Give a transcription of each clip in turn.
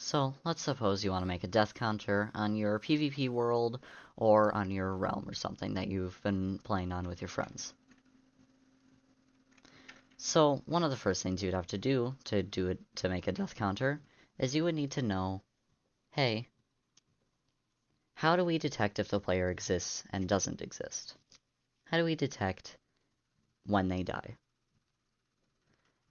So, let's suppose you want to make a death counter on your PvP world or on your realm or something that you've been playing on with your friends. So, one of the first things you'd have to do to make a death counter is you would need to know, hey, how do we detect if the player exists and doesn't exist? How do we detect when they die?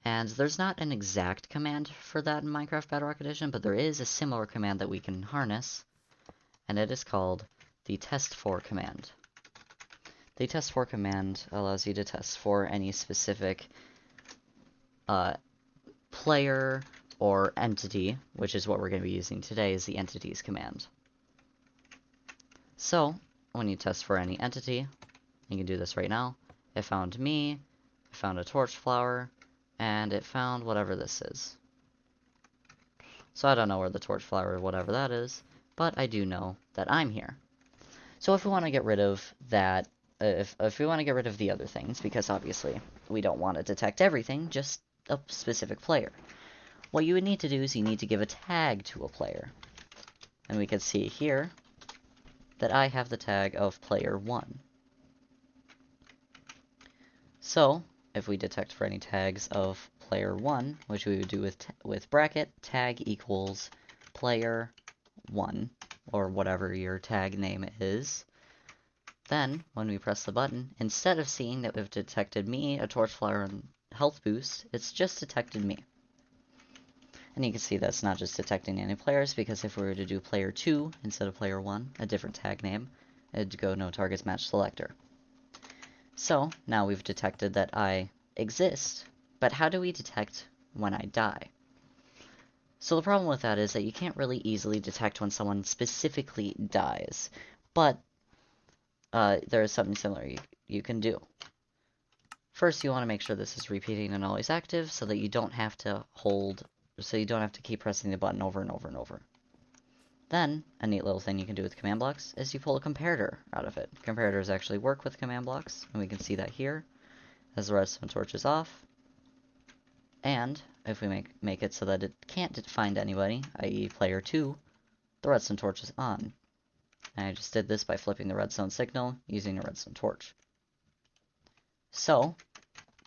And there's not an exact command for that in Minecraft Bedrock Edition, but there is a similar command that we can harness, and it is called the test_for command. The test_for command allows you to test for any specific player or entity, which is what we're going to be using today, is the entities command. So, when you test for any entity, you can do this right now. It found me, it found a torch flower, and it found whatever this is. So I don't know where the torch flower or whatever that is, but I do know that I'm here. So if we want to get rid of that, if we want to get rid of the other things, because obviously we don't want to detect everything, just a specific player, what you would need to do is you need to give a tag to a player. And we can see here that I have the tag of player 1. So, if we detect for any tags of player 1, which we would do with bracket, tag equals player 1, or whatever your tag name is, then, when we press the button, instead of seeing that we've detected me, a torch flower, and health boost, it's just detected me. And you can see that's not just detecting any players, because if we were to do player 2 instead of player 1, a different tag name, it'd go no targets match selector. So, now we've detected that I exist, but how do we detect when I die? So the problem with that is that you can't really easily detect when someone specifically dies, but there is something similar you can do. First, you want to make sure this is repeating and always active, so that you don't have to keep pressing the button over and over and over. Then, a neat little thing you can do with command blocks is you pull a comparator out of it. Comparators actually work with command blocks, and we can see that here, as the redstone torch is off. And, if we make it so that it can't find anybody, i.e. player 2, the redstone torch is on. And I just did this by flipping the redstone signal using a redstone torch. So,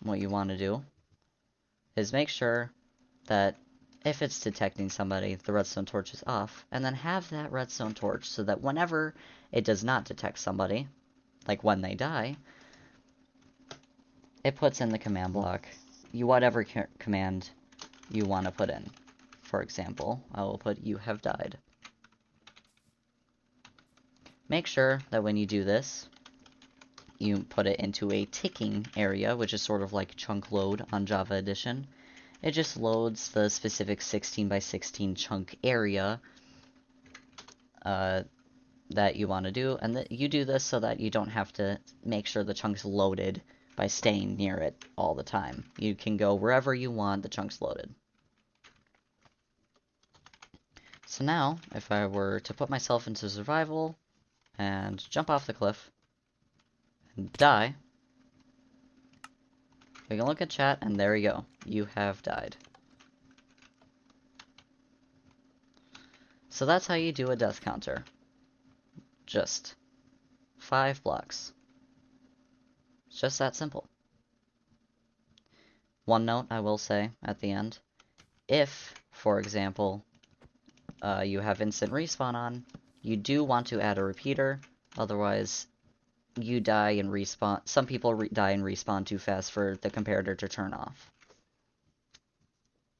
what you want to do is make sure that if it's detecting somebody, the redstone torch is off, and then have that redstone torch so that whenever it does not detect somebody, like when they die, it puts in the command block whatever command you want to put in. For example, I will put "you have died." Make sure that when you do this, you put it into a ticking area, which is sort of like chunk load on Java Edition. It just loads the specific 16 by 16 chunk area that you want to do, and you do this so that you don't have to make sure the chunk's loaded by staying near it all the time. You can go wherever you want the chunk's loaded. So now, if I were to put myself into survival and jump off the cliff and die, we can look at chat, and there you go. You have died. So that's how you do a death counter. Just 5 blocks. It's just that simple. One note I will say at the end. If, for example, you have instant respawn on, you do want to add a repeater, otherwise you die and respawn. Some people die and respawn too fast for the comparator to turn off.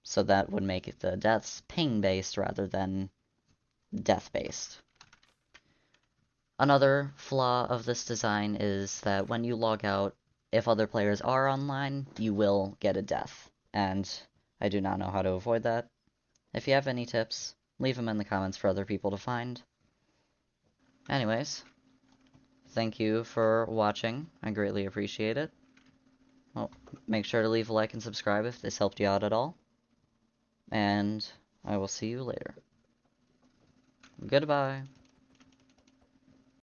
So that would make the deaths ping-based rather than death-based. Another flaw of this design is that when you log out, if other players are online, you will get a death. And I do not know how to avoid that. If you have any tips, leave them in the comments for other people to find. Anyways, thank you for watching. I greatly appreciate it. Well, make sure to leave a like and subscribe if this helped you out at all. And I will see you later. Goodbye.